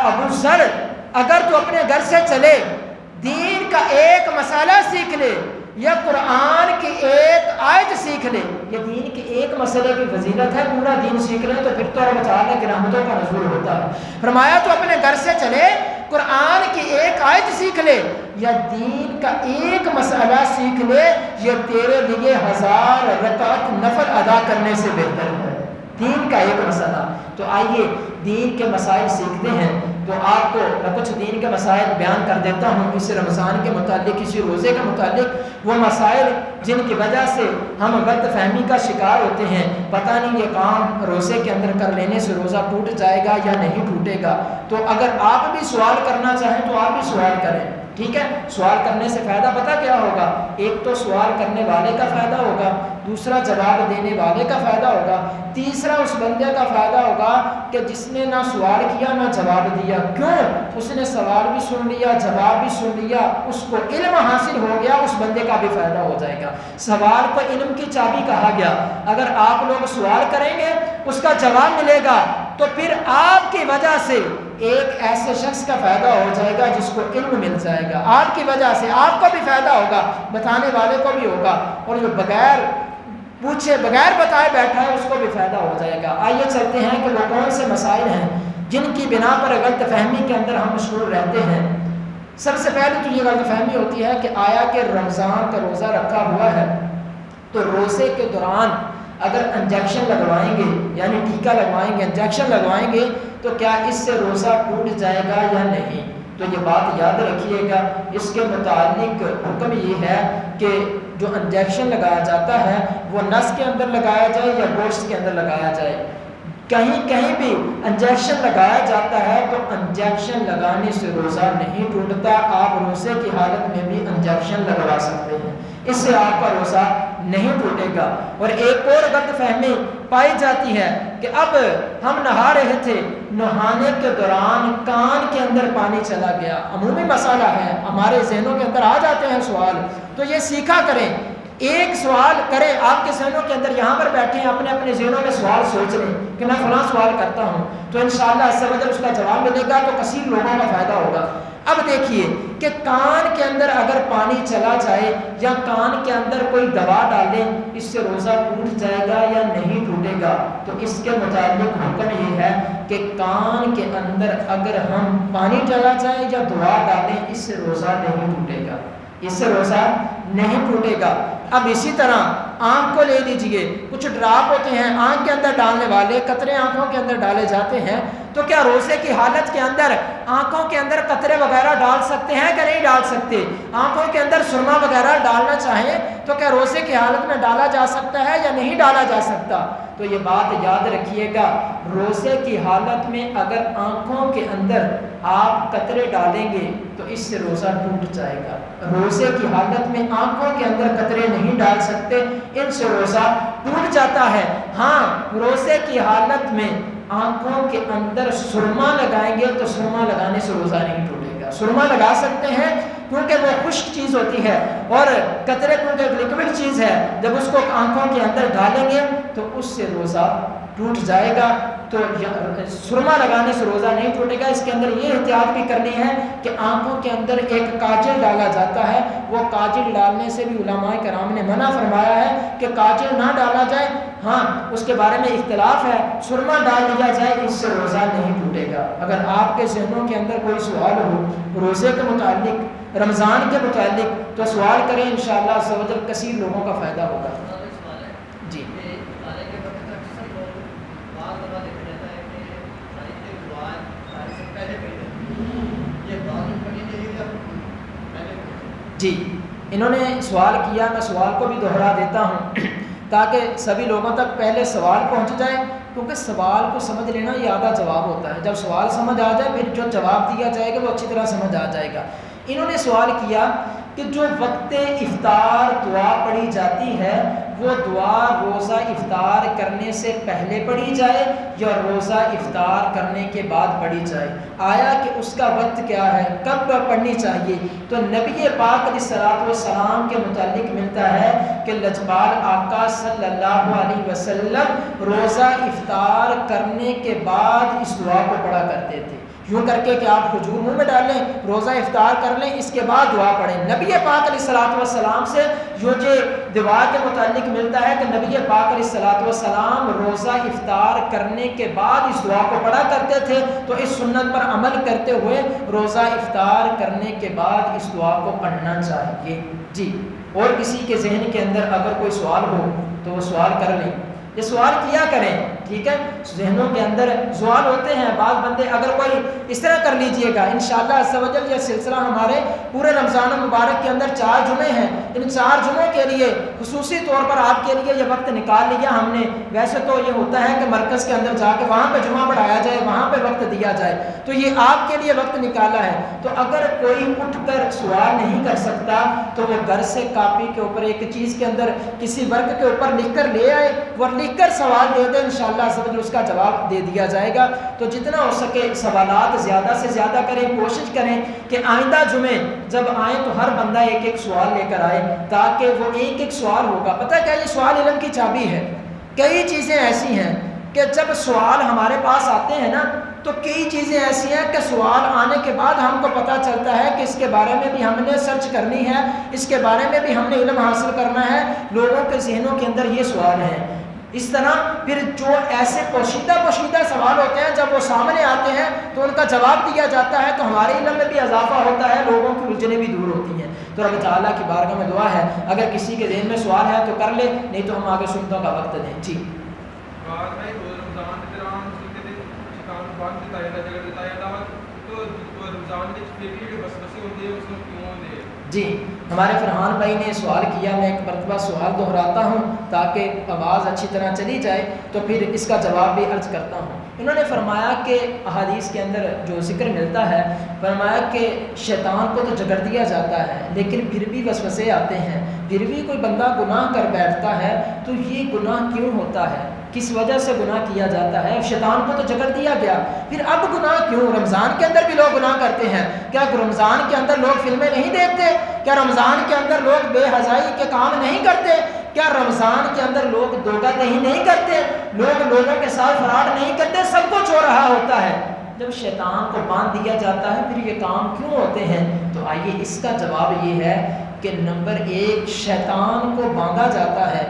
ابو ذر اگر تو اپنے گھر سے چلے دین کا ایک مسئلہ سیکھ لے یا قرآن کی ایک آیت سیکھ لے، یہ دین کے ایک مسئلے کی فضیلت ہے، پورا دین سیکھ لے تو پھر تو رب تعالیٰ کی رحمتوں کا نزول ہوتا ہے۔ فرمایا تو اپنے گھر سے چلے قرآن کی ایک آیت سیکھ لے یا دین کا ایک مسئلہ سیکھ لے، یہ تیرے لیے 1000 رکعت نفل ادا کرنے سے بہتر ہے۔ دین کا ایک مسئلہ، تو آئیے دین کے مسائل سیکھتے ہیں۔ تو آپ کو میں کچھ دین کے مسائل بیان کر دیتا ہوں اس رمضان کے متعلق، اسی روزے کے متعلق، وہ مسائل جن کی وجہ سے ہم غلط فہمی کا شکار ہوتے ہیں، پتہ نہیں یہ کام روزے کے اندر کر لینے سے روزہ ٹوٹ جائے گا یا نہیں ٹوٹے گا۔ تو اگر آپ بھی سوال کرنا چاہیں تو آپ بھی سوال کریں، ٹھیک ہے؟ سوال کرنے سے فائدہ پتہ کیا ہوگا؟ ایک تو سوال کرنے والے کا فائدہ ہوگا، دوسرا جواب دینے والے کا فائدہ ہوگا، تیسرا اس بندے کا فائدہ ہوگا کہ جس نے نہ سوال کیا نہ جواب دیا۔ کیوں؟ اس نے سوال بھی سن لیا، جواب بھی سن لیا، اس کو علم حاصل ہو گیا، اس بندے کا بھی فائدہ ہو جائے گا۔ سوال کو علم کی چابی کہا گیا۔ اگر آپ لوگ سوال کریں گے اس کا جواب ملے گا تو پھر آپ کی وجہ سے ایک ایسے شخص کا فائدہ ہو جائے گا جس کو علم مل جائے گا، آپ کی وجہ سے آپ کو بھی فائدہ ہوگا، بتانے والے کو بھی ہوگا، اور جو بغیر پوچھے بغیر بتائے بیٹھا ہے اس کو بھی فائدہ ہو جائے گا۔ آئیے چلتے ہیں کہ وہ کون سے مسائل ہیں جن کی بنا پر غلط فہمی کے اندر ہم مشغول رہتے ہیں۔ سب سے پہلے تو یہ غلط فہمی ہوتی ہے کہ آیا کہ رمضان کا روزہ رکھا ہوا ہے تو روزے کے دوران اگر انجیکشن لگوائیں گے، یعنی ٹیکا لگوائیں گے، انجیکشن لگوائیں گے تو کیا اس سے روزہ ٹوٹ جائے گا یا نہیں؟ تو یہ بات یاد رکھیے گا، اس کے متعلق حکم یہ ہے کہ جو انجیکشن لگایا جاتا ہے وہ نس کے اندر لگایا جائے یا گوشت کے اندر لگایا جائے۔ کہیں بھی انجیکشن لگایا جاتا ہے تو انجیکشن لگانے سے روزہ نہیں ٹوٹتا، آپ روزے کی حالت میں بھی انجیکشن لگوا سکتے ہیں، اس سے آپ کا روزہ نہیں ٹوٹے گا۔ اور ایک اور غلط فہمی پائی جاتی ہے کہ اب ہم نہا رہے تھے، نہانے کے دوران کان کے اندر پانی چلا گیا، عمومی مسئلہ ہے، ہمارے ذہنوں کے اندر آ جاتے ہیں سوال، تو یہ سیکھا کریں، ایک سوال کریں، آپ کے ذہنوں کے اندر یہاں پر بیٹھے ہیں اپنے اپنے ذہنوں میں سوال سوچ لیں کہ میں فلاں سوال کرتا ہوں تو انشاءاللہ اس سے وجہ اس کا جواب ملے گا تو کثیر لوگوں کا فائدہ ہوگا۔ اب دیکھیے کہ کان کے اندر اگر پانی چلا جائے یا کان کے اندر کوئی دوا ڈالیں، اس سے روزہ ٹوٹ جائے گا یا نہیں ٹوٹے گا؟ تو اس کے متعلق حکم یہ ہے کہ کان کے اندر اگر ہم پانی ڈالا جائے یا دوا ڈالیں اس سے روزہ نہیں ٹوٹے گا، اس سے روزہ نہیں ٹوٹے گا۔ اب اسی طرح آنکھ کو لے لیجئے، کچھ ڈراپ ہوتے ہیں آنکھ کے اندر ڈالنے والے، قطرے آنکھوں کے اندر ڈالے جاتے ہیں، تو کیا روزے کی حالت کے اندر آنکھوں کے اندر قطرے وغیرہ ڈال سکتے ہیں کہ نہیں ڈال سکتے؟ آنکھوں کے اندر سرما وغیرہ ڈالنا چاہیں تو کیا روزے کی حالت میں ڈالا جا سکتا ہے یا نہیں ڈالا جا سکتا؟ تو یہ بات یاد رکھیے گا، روزے کی حالت میں اگر آنکھوں کے اندر آپ قطرے ڈالیں گے تو اس سے روزہ ٹوٹ جائے گا۔ روزے کی حالت میں آنکھوں کے اندر قطرے نہیں ڈال سکتے، ان سے روزہ ٹوٹ جاتا ہے۔ ہاں، روزے کی حالت میں آنکھوں کے اندر سرما لگائیں گے تو سرما لگانے سے روزہ نہیں ٹوٹے گا۔ سرما لگا سکتے ہیں کیونکہ وہ خشک چیز ہوتی ہے، اور قطرے کیونکہ ایک لیکوڈ چیز ہے، جب اس کو آنکھوں کے اندر ڈالیں گے تو اس سے روزہ ٹوٹ جائے گا۔ تو سرما لگانے سے روزہ نہیں ٹوٹے گا۔ اس کے اندر یہ احتیاط بھی کرنی ہے کہ آنکھوں کے اندر ایک کاجل ڈالا جاتا ہے، وہ کاجل ڈالنے سے بھی علماء کرام نے منع فرمایا ہے کہ کاجل نہ ڈالا جائے۔ ہاں، اس کے بارے میں اختلاف ہے، سرما ڈال دیا جائے اس سے روزہ نہیں ٹوٹے گا۔ اگر آپ کے ذہنوں کے اندر کوئی سوال ہو روزے کے متعلق، رمضان کے متعلق، تو سوال کریں، انشاءاللہ عز و جل کثیر لوگوں کا فائدہ ہوگا۔ جی جی انہوں نے سوال کیا، میں سوال کو بھی دہرا دیتا ہوں تاکہ سبھی لوگوں تک پہلے سوال پہنچ جائے، کیونکہ سوال کو سمجھ لینا یہ آدھا جواب ہوتا ہے۔ جب سوال سمجھ آ جائے پھر جو جواب دیا جائے گا وہ اچھی طرح سمجھ آ جائے گا۔ انہوں نے سوال کیا کہ جو وقت افطار دعا پڑھی جاتی ہے وہ دعا روزہ افطار کرنے سے پہلے پڑھی جائے یا روزہ افطار کرنے کے بعد پڑھی جائے؟ آیا کہ اس کا وقت کیا ہے، کب پڑھنی چاہیے؟ تو نبی پاک علیہ الصلوۃ والسلام کے متعلق ملتا ہے کہ لجپال آقا صلی اللہ علیہ وسلم روزہ افطار کرنے کے بعد اس دعا کو پڑھا کرتے تھے۔ یوں کر کے کہ آپ کھجور منہ میں ڈال لیں، روزہ افطار کر لیں، اس کے بعد دعا پڑھیں۔ نبی پاک علیہ الصلوۃ والسلام سے جو دعا کے متعلق ملتا ہے کہ نبی پاک علیہ الصلوۃ والسلام روزہ افطار کرنے کے بعد اس دعا کو پڑھا کرتے تھے، تو اس سنت پر عمل کرتے ہوئے روزہ افطار کرنے کے بعد اس دعا کو پڑھنا چاہیے۔ جی، اور کسی کے ذہن کے اندر اگر کوئی سوال ہو تو وہ سوال کر لیں، یہ سوال کیا کریں، ٹھیک ہے؟ ذہنوں کے اندر سوال ہوتے ہیں، بعض بندے اگر کوئی اس طرح کر لیجئے گا، انشاءاللہ عز و جل یہ سلسلہ ہمارے پورے رمضان المبارک کے اندر 4 جمعے ہیں، ان 4 جمعوں کے لیے خصوصی طور پر آپ کے لیے یہ وقت نکال لیا ہم نے۔ ویسے تو یہ ہوتا ہے کہ مرکز کے اندر جا کے وہاں پہ جمعہ پڑھایا جائے، وہاں پہ وقت دیا جائے، تو یہ آپ کے لیے وقت نکالا ہے۔ تو اگر کوئی اٹھ کر سوال نہیں کر سکتا تو وہ گھر سے کاپی کے اوپر ایک چیز کے اندر کسی ورق کے اوپر لکھ کر لے آئے، وہ لکھ کر سوال دے دیں، انشاءاللہ اس کا جواب دے دیا جائے گا۔ تو جتنا ہو سکے سوالات زیادہ سے زیادہ کریں، کوشش کریں کہ آئندہ جمعے جب آئیں تو ہر بندہ ایک ایک سوال لے کر آئے، تاکہ وہ ایک ایک سوال ہوگا۔ پتہ کیا، یہ سوال علم کی چابی ہے۔ کئی چیزیں ایسی ہیں کہ جب سوال ہمارے پاس آتے ہیں نا، تو کئی چیزیں ایسی ہیں کہ سوال آنے کے بعد ہم کو پتہ چلتا ہے کہ اس کے بارے میں بھی ہم نے سرچ کرنی ہے، اس کے بارے میں بھی ہم نے علم حاصل کرنا ہے۔ لوگوں کے ذہنوں کے اندر یہ سوال ہیں۔ اس طرح پھر جو ایسے پوشیدہ سوال ہوتے ہیں، جب وہ سامنے آتے ہیں تو ان کا جواب دیا جاتا ہے، تو ہمارے علم میں بھی اضافہ ہوتا ہے، لوگوں کی الجھنیں بھی دور ہوتی ہیں۔ تو رب تعالیٰ کی بارگاہ میں دعا ہے، اگر کسی کے ذہن میں سوال ہے تو کر لے، نہیں تو ہم آگے سنتوں کا وقت دیں۔ جی جی، ہمارے فرحان بھائی نے سوال کیا، میں ایک مرتبہ سوال دہراتا ہوں تاکہ آواز اچھی طرح چلی جائے، تو پھر اس کا جواب بھی عرض کرتا ہوں۔ انہوں نے فرمایا کہ احادیث کے اندر جو ذکر ملتا ہے، فرمایا کہ شیطان کو تو جگڑ دیا جاتا ہے لیکن پھر بھی وسوسے آتے ہیں، پھر بھی کوئی بندہ گناہ کر بیٹھتا ہے، تو یہ گناہ کیوں ہوتا ہے، کس وجہ سے گناہ کیا جاتا ہے؟ شیطان کو تو جگڑ دیا گیا، پھر اب گناہ کیوں؟ رمضان کے اندر بھی لوگ گناہ کرتے ہیں، کیا رمضان کے اندر لوگ فلمیں نہیں دیکھتے؟ کیا رمضان کے اندر لوگ بے حیائی کے کام نہیں کرتے؟ کیا رمضان کے اندر لوگ دھوکہ دہی نہیں کرتے؟ لوگ لوگوں کے ساتھ فراڈ نہیں کرتے؟ سب کچھ ہو رہا ہوتا ہے۔ جب شیطان کو باندھ دیا جاتا ہے پھر یہ کام کیوں ہوتے ہیں؟ تو آئیے اس کا جواب یہ ہے کہ نمبر 1، شیطان کو باندھا جاتا ہے،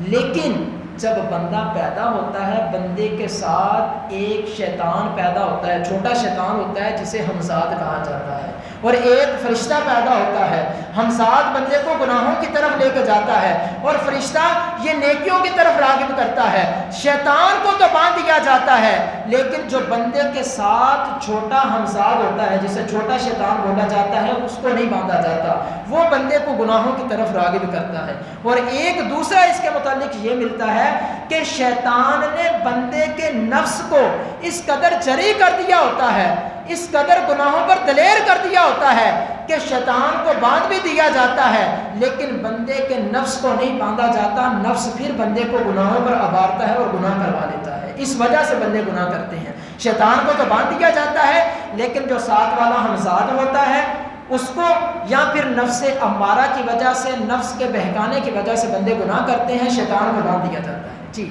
لیکن جب بندہ پیدا ہوتا ہے بندے کے ساتھ ایک شیطان پیدا ہوتا ہے، چھوٹا شیطان ہوتا ہے جسے ہمزاد کہا جاتا ہے، اور ایک فرشتہ پیدا ہوتا ہے۔ ہمزاد بندے کو گناہوں کی طرف لے کے جاتا ہے اور فرشتہ یہ نیکیوں کی طرف راغب کرتا ہے۔ شیطان کو تو باندھ دیا جاتا ہے، لیکن جو بندے کے ساتھ چھوٹا ہمزاد ہوتا ہے جسے چھوٹا شیطان بولا جاتا ہے، اس کو نہیں باندھا جاتا، وہ بندے کو گناہوں کی طرف راغب کرتا ہے۔ اور ایک دوسرا اس کے متعلق یہ ملتا ہے کہ شیطان نے بندے کے نفس کو اس قدر جری کر دیا ہوتا ہے، اس قدر گناہوں پر دلیر کر دیا ہوتا ہے کہ شیطان کو باندھ بھی دیا جاتا ہے لیکن بندے کے نفس کو نہیں باندھا جاتا، نفس پھر بندے کو گناہوں پر ابھارتا ہے اور گناہ کروا لیتا ہے۔ اس وجہ سے بندے گناہ کرتے ہیں۔ شیطان کو تو باندھ دیا جاتا ہے لیکن جو ساتھ والا ہمزاد ہوتا ہے اس کو، یا پھر نفس امارہ کی وجہ سے، نفس کے بہکانے کی وجہ سے بندے گناہ کرتے ہیں، شیطان کو باندھ دیا جاتا ہے۔ جی،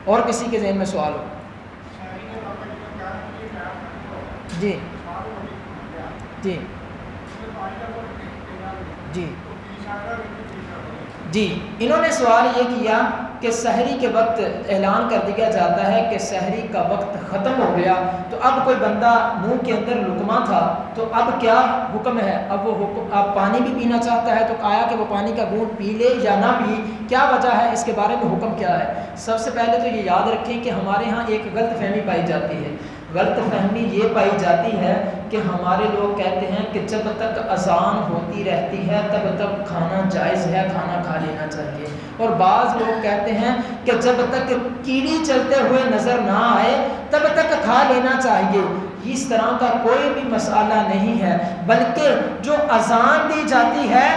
اور کسی کے ذہن میں سوال ہو؟ جی جی جی جی، انہوں نے سوال یہ کیا کہ سحری کے وقت اعلان کر دیا جاتا ہے کہ سحری کا وقت ختم ہو گیا، تو اب کوئی بندہ منہ کے اندر لقمہ تھا تو اب کیا حکم ہے؟ اب وہ حکم، اب پانی بھی پینا چاہتا ہے تو آیا کہ وہ پانی کا گھونٹ پی لے یا نہ پی، کیا وجہ ہے، اس کے بارے میں حکم کیا ہے؟ سب سے پہلے تو یہ یاد رکھیں کہ ہمارے ہاں ایک غلط فہمی پائی جاتی ہے۔ غلط فہمی یہ پائی جاتی ہے کہ ہمارے لوگ کہتے ہیں کہ جب تک اذان ہوتی رہتی ہے تب تک کھانا جائز ہے، کھانا کھا لینا چاہیے، اور بعض لوگ کہتے ہیں کہ جب تک کیڑی چلتے ہوئے نظر نہ آئے تب تک کھا لینا چاہیے۔ اس طرح کا کوئی بھی مسئلہ نہیں ہے، بلکہ جو اذان دی جاتی ہے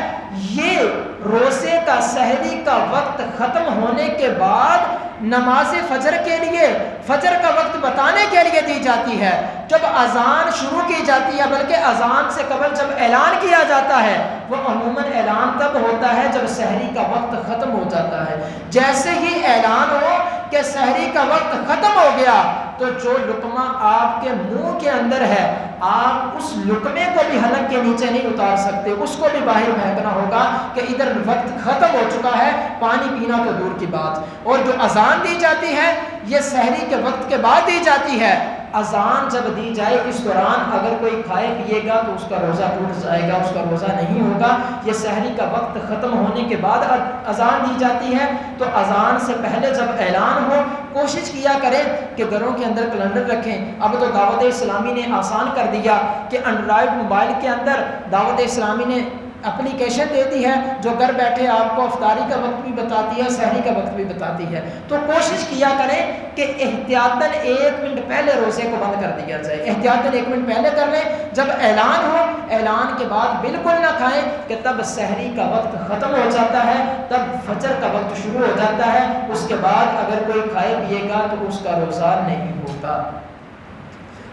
یہ روزے کا، سحری کا وقت ختم ہونے کے بعد نماز فجر کے لیے، فجر کا وقت بتانے کے لیے دی جاتی ہے۔ جب اذان شروع کی جاتی ہے، بلکہ اذان سے قبل جب اعلان کیا جاتا ہے، وہ عموماً اعلان تب ہوتا ہے جب سحری کا وقت ختم ہو جاتا ہے۔ جیسے ہی اعلان ہو کہ سحری کا وقت ختم ہو گیا، تو جو لقمہ آپ کے منہ کے اندر ہے آپ اس لقمے کو بھی حلق کے نیچے نہیں اتار سکتے، اس کو بھی باہر پھینکنا ہوگا کہ ادھر وقت ختم ہو چکا ہے، پانی پینا تو دور کی بات۔ اور جو اذان دی جاتی ہے یہ سحری کے وقت کے بعد دی جاتی ہے۔ اذان جب دی جائے اس دوران اگر کوئی کھائے پیے گا تو اس کا روزہ ٹوٹ جائے گا، اس کا روزہ نہیں ہوگا۔ یہ سحری کا وقت ختم ہونے کے بعد اذان دی جاتی ہے، تو اذان سے پہلے جب اعلان ہو کوشش کیا کریں کہ گھروں کے اندر کیلنڈر رکھیں۔ اب تو دعوت اسلامی نے آسان کر دیا کہ اینڈرائڈ موبائل کے اندر دعوت اسلامی نے اپلیکیشن دے دی ہے جو گھر بیٹھے آپ کو افطاری کا وقت بھی بتاتی ہے، سحری کا وقت بھی بتاتی ہے۔ تو کوشش کیا کریں کہ احتیاطاً 1 منٹ پہلے روزے کو بند کر دیا جائے، احتیاطاً 1 منٹ پہلے کر لیں۔ جب اعلان ہو اعلان کے بعد بالکل نہ کھائیں کہ تب سحری کا وقت ختم ہو جاتا ہے، تب فجر کا وقت شروع ہو جاتا ہے، اس کے بعد اگر کوئی کھائے پیے گا تو اس کا روزہ نہیں ہوتا۔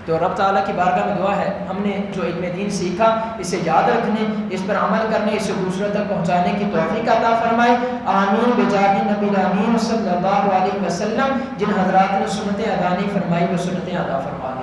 تو رب تعالیٰ کی بارگاہ میں دعا ہے ہم نے جو علم دین سیکھا اسے یاد رکھنے، اس پر عمل کرنے، اسے دوسروں تک پہنچانے کی توفیق عطا فرمائے۔ آمین بجاہ نبی الامین صلی اللہ علیہ وسلم۔ جن حضرات نے سنتیں ادا نہیں فرمائی وہ سنتیں ادا فرما دیں۔